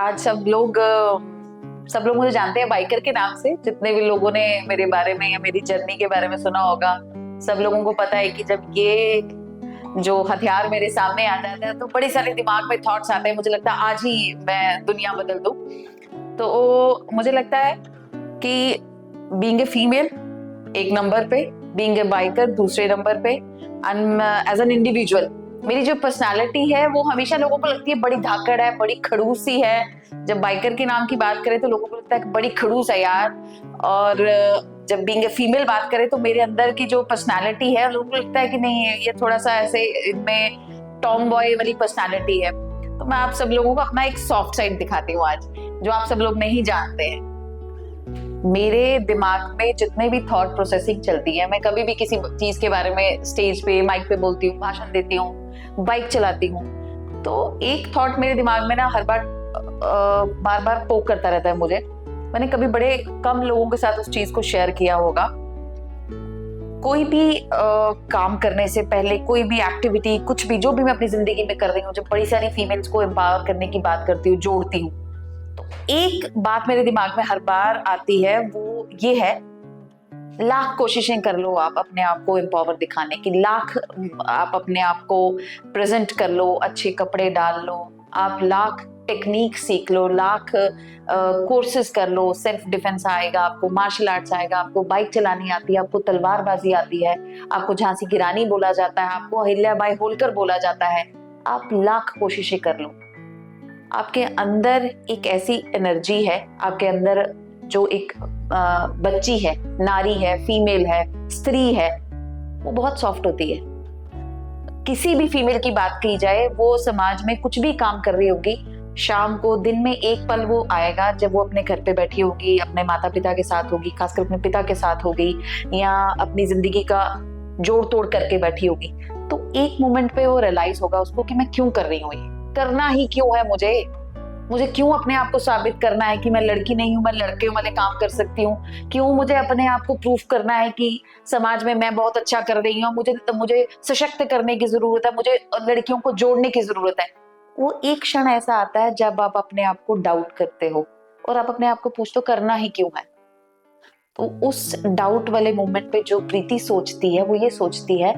आज सब लोग मुझे जानते हैं बाइकर के नाम से। जितने भी लोगों ने मेरे बारे में या मेरी जर्नी के बारे में सुना होगा, सब लोगों को पता है कि जब ये जो हथियार मेरे सामने आ जाता है तो बड़ी सारे दिमाग में थॉट्स आते हैं। मुझे लगता है आज ही मैं दुनिया बदल दूं। तो मुझे लगता है कि बीइंग ए फीमेल एक नंबर पे, बीइंग ए बाइकर दूसरे नंबर पे, एंड एज एन इंडिविजुअल मेरी जो पर्सनालिटी है वो हमेशा लोगों को लगती है बड़ी धाकड़ है, बड़ी खड़ूसी है। जब बाइकर के नाम की बात करें तो लोगों को लगता है कि बड़ी खड़ूस है यार। और जब बीइंग ए फीमेल बात करें तो मेरे अंदर की जो पर्सनालिटी है लोगों को लगता है कि नहीं ये थोड़ा सा ऐसे इनमें टॉम बॉय वाली पर्सनालिटी है। तो मैं आप सब लोगों को अपना एक सॉफ्ट साइड दिखाती हूँ आज, जो आप सब लोग नहीं जानते हैं। मेरे दिमाग में जितने भी थॉट प्रोसेसिंग चलती है, मैं कभी भी किसी चीज के बारे में स्टेज पे माइक पे बोलती हूँ, भाषण देती हूँ, बाइक चलाती हूँ, तो एक थॉट मेरे दिमाग में ना हर बार बार पोक करता रहता है मुझे। मैंने कभी बड़े कम लोगों के साथ उस चीज को शेयर किया होगा। कोई भी काम करने से पहले, कोई भी एक्टिविटी, कुछ भी जो भी मैं अपनी जिंदगी में कर रही हूँ, जब बड़ी सारी फीमेल्स को एम्पावर करने की बात करती हूँ, जोड़ती हूँ, तो एक बात मेरे दिमाग में हर बार आती है, वो ये है, लाख कोशिशें कर लो आप अपने आप को एम्पावर दिखाने की, लाख आप अपने आप को प्रेजेंट कर लो, अच्छे कपड़े डाल लो, आप लाख टेक्निक सीख लो, लाख कोर्सेज कर लो, सेल्फ डिफेंस आएगा आपको, मार्शल आर्ट्स आएगा आपको, बाइक चलानी आती है आपको, तलवारबाजी आती है आपको, झांसी की रानी बोला जाता है आपको, अहिल्याबाई होलकर बोला जाता है। आप लाख कोशिशें कर लो, आपके अंदर एक ऐसी एनर्जी है, आपके अंदर जो एक बच्ची है, नारी है, फीमेल है, स्त्री है, वो बहुत सॉफ्ट होती है। किसी भी फीमेल की बात की जाए, वो समाज में कुछ भी काम कर रही होगी, शाम को दिन में एक पल वो आएगा जब वो अपने घर पे बैठी होगी, अपने माता पिता के साथ होगी, खासकर अपने पिता के साथ होगी, या अपनी जिंदगी का जोड़ तोड़ करके बैठी होगी। तो एक मोमेंट पे वो रियलाइज होगा उसको कि मैं क्यों कर रही हूँ, ये करना ही क्यों है, मुझे क्यों अपने आप को साबित करना है कि मैं लड़की नहीं हूँ, मैं लड़के वाले काम कर सकती हूँ, क्यों मुझे अपने आप को प्रूफ करना है कि समाज में मैं बहुत अच्छा कर रही हूँ, मुझे सशक्त करने की जरूरत है, मुझे लड़कियों को जोड़ने की जरूरत है। वो एक क्षण ऐसा आता है जब आप अपने आप को डाउट करते हो और आप अपने आप को पूछते हो करना ही क्यों है। तो उस डाउट वाले मोमेंट पे जो प्रीति सोचती है, वो ये सोचती है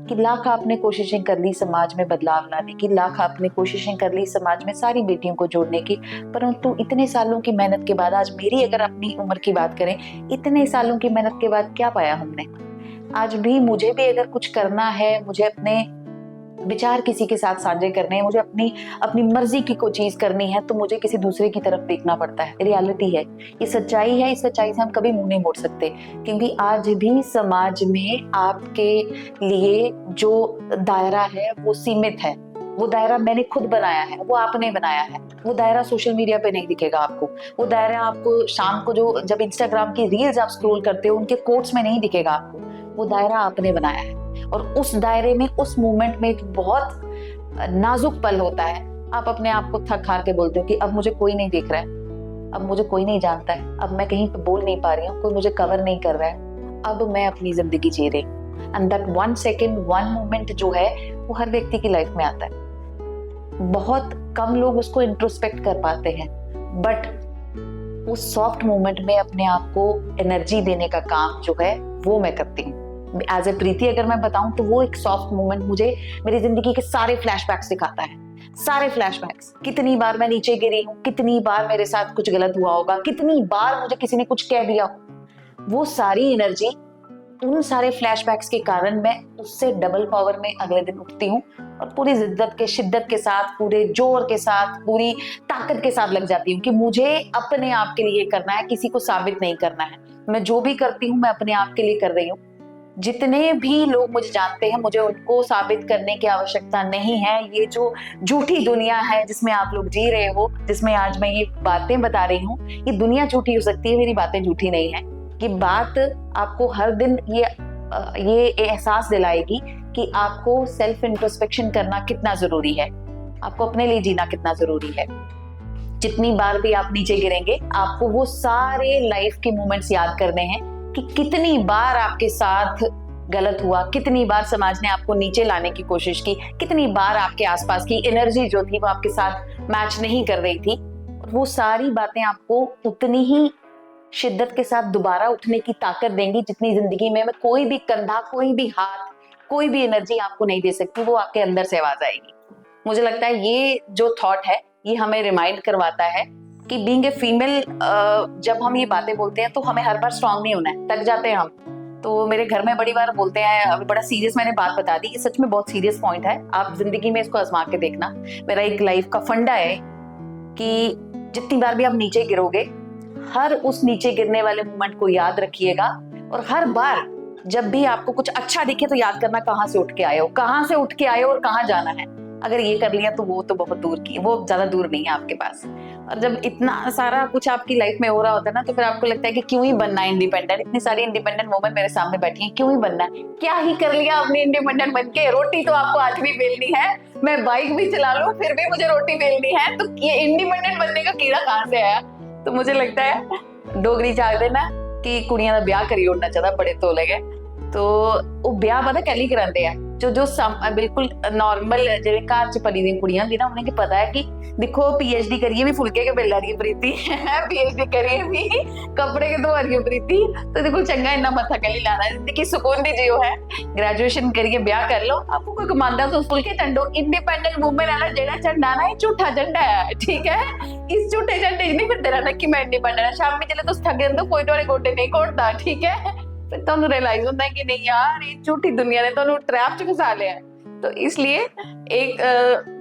कि लाख आपने कोशिशें कर ली समाज में बदलाव लाने की, लाख आपने कोशिशें कर ली समाज में सारी बेटियों को जोड़ने की, परंतु इतने सालों की मेहनत के बाद, आज मेरी अगर अपनी उम्र की बात करें, इतने सालों की मेहनत के बाद क्या पाया हमने। आज भी मुझे भी अगर कुछ करना है, मुझे अपने विचार किसी के साथ साझे करने हैं, मुझे अपनी मर्जी की कोई चीज करनी है, तो मुझे किसी दूसरे की तरफ देखना पड़ता है। रियलिटी है, ये सच्चाई है, इस सच्चाई से हम कभी मुंह नहीं मोड़ सकते, क्योंकि आज भी समाज में आपके लिए जो दायरा है वो सीमित है। वो दायरा मैंने खुद बनाया है, वो आपने बनाया है। वो दायरा सोशल मीडिया पे नहीं दिखेगा आपको, वो दायरा आपको शाम को जब इंस्टाग्राम की रील्स आप स्क्रॉल करते हो उनके कोट्स में नहीं दिखेगा आपको। वो दायरा आपने बनाया है, और उस दायरे में, उस मोमेंट में एक बहुत नाजुक पल होता है। आप अपने आप को थक हार के बोलते हो कि अब मुझे कोई नहीं देख रहा है, अब मुझे कोई नहीं जानता है, अब मैं कहीं पे बोल नहीं पा रही हूँ, कोई मुझे कवर नहीं कर रहा है, अब मैं अपनी जिंदगी जी रही हूँ। एंड दैट 1 सेकेंड, 1 मोमेंट जो है वो हर व्यक्ति की लाइफ में आता है। बहुत कम लोग उसको इंट्रोस्पेक्ट कर पाते हैं, बट उस सॉफ्ट मोमेंट में अपने आप को एनर्जी देने का काम जो है वो मैं करती हूँ। एज ए प्रीति अगर मैं बताऊं तो वो एक सॉफ्ट मोमेंट मुझे मेरी जिंदगी के सारे फ्लैशबैक्स दिखाता है। सारे फ्लैशबैक्स, कितनी बार मैं नीचे गिरी हूँ, कितनी बार मेरे साथ कुछ गलत हुआ होगा, कितनी बार मुझे किसी ने कुछ कह दिया हो, वो सारी एनर्जी, उन सारे फ्लैशबैक्स के कारण मैं उससे डबल पावर में अगले दिन उठती हूँ और पूरी शिद्दत के साथ, पूरे जोर के साथ, पूरी ताकत के साथ लग जाती हूँ कि मुझे अपने आप के लिए करना है, किसी को साबित नहीं करना है। मैं जो भी करती हूँ मैं अपने आप के लिए कर रही हूँ। जितने भी लोग मुझे जानते हैं, मुझे उनको साबित करने की आवश्यकता नहीं है। ये जो झूठी दुनिया है जिसमें आप लोग जी रहे हो, जिसमें आज मैं ये बातें बता रही हूँ, ये दुनिया झूठी हो सकती है, मेरी बातें झूठी नहीं है। ये बात आपको हर दिन ये एहसास दिलाएगी कि आपको सेल्फ इंट्रोस्पेक्शन करना कितना जरूरी है, आपको अपने लिए जीना कितना जरूरी है। जितनी बार भी आप नीचे गिरेंगे, आपको वो सारे लाइफ के मोमेंट्स याद करने हैं कि कितनी बार आपके साथ गलत हुआ, कितनी बार समाज ने आपको नीचे लाने की कोशिश की, कितनी बार आपके आसपास की एनर्जी जो थी वो आपके साथ मैच नहीं कर रही थी, वो सारी बातें आपको उतनी ही शिद्दत के साथ दोबारा उठने की ताकत देंगी जितनी जिंदगी में कोई भी कंधा, कोई भी हाथ, कोई भी एनर्जी आपको नहीं दे सकती। वो आपके अंदर से आवाज आएगी। मुझे लगता है ये जो थॉट है ये हमें रिमाइंड करवाता है कि बीइंग ए फीमेल, जब हम ये बातें बोलते हैं तो हमें हर बार स्ट्रांग नहीं होना है, थक जाते हैं हम। तो मेरे घर में बड़ी बार बोलते हैं, अभी बड़ा सीरियस मैंने बात बता दी, ये सच में बहुत सीरियस पॉइंट है, आप जिंदगी में इसको आजमा के देखना। मेरा एक लाइफ का फंडा है कि जितनी बार भी आप नीचे गिरोगे, हर उस नीचे गिरने वाले मोमेंट को याद रखिएगा, और हर बार जब भी आपको कुछ अच्छा दिखे तो याद करना कहाँ से उठ के आए हो, कहाँ से उठ के आए हो और कहाँ जाना है। अगर ये कर लिया तो वो तो बहुत दूर की, वो ज्यादा दूर नहीं है आपके पास। और जब इतना सारा कुछ आपकी लाइफ में हो रहा होता है ना, तो फिर आपको लगता है कि क्यों ही बनना है इंडिपेंडेंट। इतनी सारी इंडिपेंडेंट वुमेन मेरे सामने बैठी है, क्यों ही बनना है, क्या ही कर लिया आपने इंडिपेंडेंट बन के। रोटी तो आपको आज भी बेलनी है, मैं बाइक भी चला लूं फिर भी मुझे रोटी बेलनी है, तो ये इंडिपेंडेंट बनने का कीड़ा कहाँ से आया। तो मुझे लगता है डोगरी चाह देना कि कुड़ियां दा ब्याह करी उड़ना चाहता बड़े तोले गए। तो वो ब्याह पता कैली कराते हैं, जो बिल्कुल नॉर्मल जिवें घर च पली दी कुड़ियां होंदी ना, उन्हें पता है कि देखो पीएचडी करिए भी फुलके के बेला दी प्रीति पीएचडी करिए भी कपड़े के धोआ दी प्रीति, तो देखो चंगा इन्ना मत्था कैली लाना, जिंदगी सुकून दी जियो है। ग्रेजुएशन करिए ब्याह कर लो, आपको कोई कमांदा तो फुलके चंडो। इंडिपेंडेंट वुमेन वाला जेड़ा झंडा ना, ये झूठा झंडा है, ठीक है। इस झूठे झंडे नहीं फिरते रहना कि मैं इंडिपेंडेंट है। शाम में चले तो थक जाते, कोई तोड़े गोडे नहीं घोटता, ठीक है। फिर तो रियलाइज होता है कि नहीं यार, ये झूठी दुनिया ने तो ट्रैप च फंसा लिया है। तो इसलिए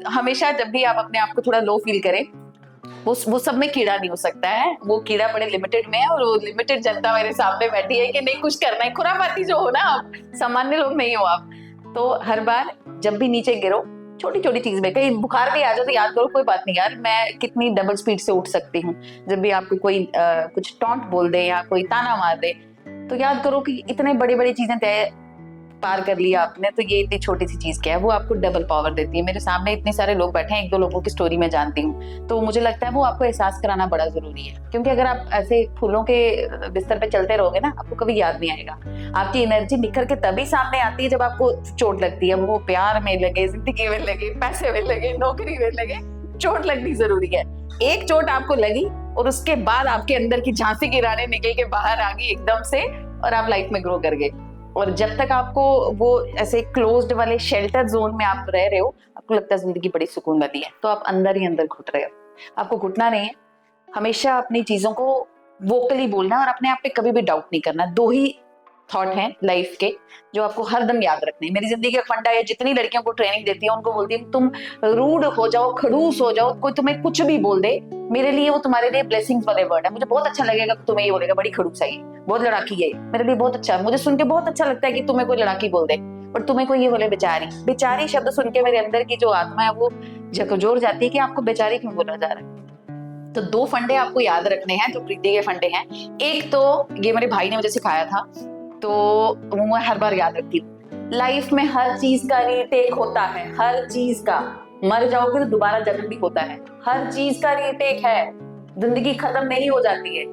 हमेशा जब भी आप अपने आप को थोड़ा लो फील करें, वो सब में कीड़ा नहीं हो सकता है, वो कीड़ा बड़े लिमिटेड में है, और वो लिमिटेड जनता मेरे सामने बैठी है कि नहीं कुछ करना है। खुराफाती जो हो ना, आप सामान्य लोग नहीं हो आप। तो हर बार जब भी नीचे गिरो, छोटी छोटी चीज में, कहीं बुखार भी आ जाए तो याद करो कोई बात नहीं यार, मैं कितनी डबल स्पीड से उठ सकती हूँ। जब भी आपको कोई कुछ टॉन्ट बोल दे या कोई ताना मार दे, तो याद करो कि इतने बड़ी बड़ी चीजें तय पार कर लिया आपने, तो ये इतनी छोटी सी चीज क्या है, वो आपको डबल पावर देती है। मेरे सामने इतने सारे लोग बैठे हैं, एक दो लोगों की स्टोरी मैं जानती हूँ, तो मुझे लगता है वो आपको एहसास कराना बड़ा जरूरी है। क्योंकि अगर आप ऐसे फूलों के बिस्तर पे चलते रहोगे ना, आपको कभी याद नहीं आएगा। आपकी एनर्जी निखर के तभी सामने आती है जब आपको चोट लगती है। वो प्यार में लगे, जिंदगी में लगे, पैसे में लगे, नौकरी में लगे, चोट लगनी जरूरी है। एक चोट आपको लगी और उसके बाद आपके अंदर की झांसी की रानी निकल के बाहर आ गई एकदम से, और आप लाइफ में ग्रो कर गए। और जब तक आपको वो ऐसे क्लोज्ड वाले शेल्टर जोन में आप रह रहे हो, आपको लगता है जिंदगी बड़ी सुकून वाली है, तो आप अंदर ही अंदर घुट रहे हो। आपको घुटना नहीं है, हमेशा अपनी चीजों को वोकली बोलना और अपने आप पे कभी भी डाउट नहीं करना। दो ही थॉट हैं लाइफ के जो आपको हरदम याद रखने। मेरी जिंदगी का फंडा है, जितनी लड़कियों को ट्रेनिंग देती है उनको बोलती है तुम रूड हो जाओ, खड़ूस हो जाओ, कोई तुम्हें कुछ भी बोल दे, मेरे लिए वो तुम्हारे लिए ब्लेसिंग्स वाले वर्ड है। मुझे बहुत अच्छा लगेगा कि तुम्हें ये बोलेगा बड़ी खड़ूस है, बहुत लड़ाकी है, मेरे लिए बहुत अच्छा है। मुझे सुन के बहुत अच्छा लगता है कि तुम्हें कोई लड़ाकी बोल दे, पर तुम्हें कोई ये बोले बेचारी। बेचारी शब्द सुन के मेरे अंदर की जो आत्मा है वो झकझोर जाती है कि आपको बेचारी क्यों बोला जा रहा है। तो दो फंडे आपको याद रखने हैं जो प्रीति के फंडे हैं। एक तो ये मेरे भाई ने मुझे सिखाया था, तो वो मैं हर बार याद रखती हूँ। लाइफ में हर चीज का रीटेक होता है, हर चीज का। मर जाओगे तो दोबारा जन्म भी होता है, हर चीज का रीटेक है, जिंदगी खत्म नहीं हो जाती है।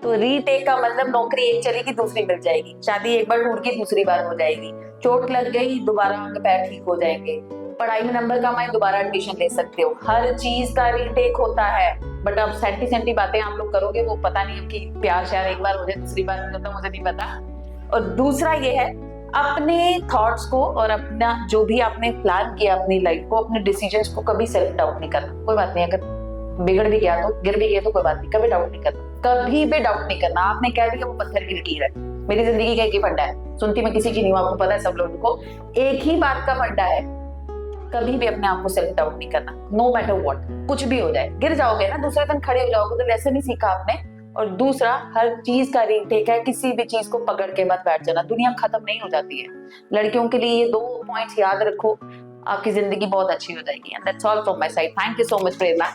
तो रीटेक का मतलब नौकरी एक चलेगी दूसरी मिल जाएगी, शादी एक बार टूट गई दूसरी बार हो जाएगी, चोट लग गई दोबारा अंग पैर ठीक हो जाएंगे, पढ़ाई में नंबर कम आए दोबारा एडमिशन ले सकते हो। हर चीज का रीटेक होता है। बट अब सेंटी बातें आप लोग करोगे, वो पता नहीं कि प्यार श्यार एक बार हो जाए दूसरी बार नहीं होता, मुझे नहीं पता। और दूसरा ये है, अपने थॉट्स को और अपना जो भी आपने प्लान किया अपनी लाइफ को, अपने डिसीजंस को कभी सेल्फ डाउट नहीं करना। कोई बात नहीं, अगर बिगड़ भी गया तो गिर भी गया तो कोई बात नहीं, कभी डाउट नहीं करना, कभी भी डाउट नहीं करना। आपने कह दिया वो पत्थर की लकीर है। मेरी जिंदगी का एक ही फंडा है, सुनती मैं किसी की नहीं हूं, आपको पता है सब लोगों को एक ही बात का फंडा है, कभी भी अपने आप को सेल्फ डाउट नहीं करना। नो मैटर व्हाट, कुछ भी हो जाए, गिर जाओगे ना दूसरे दिन खड़े हो जाओगे, तो लेसन नहीं सीखा आपने। और दूसरा, हर चीज का रीटेक है, किसी भी चीज को पकड़ के मत बैठ जाना, दुनिया खत्म नहीं हो जाती है। लड़कियों के लिए ये 2 पॉइंट्स याद रखो, आपकी जिंदगी बहुत अच्छी हो जाएगी। And that's all from my side. Thank you so much Prerna.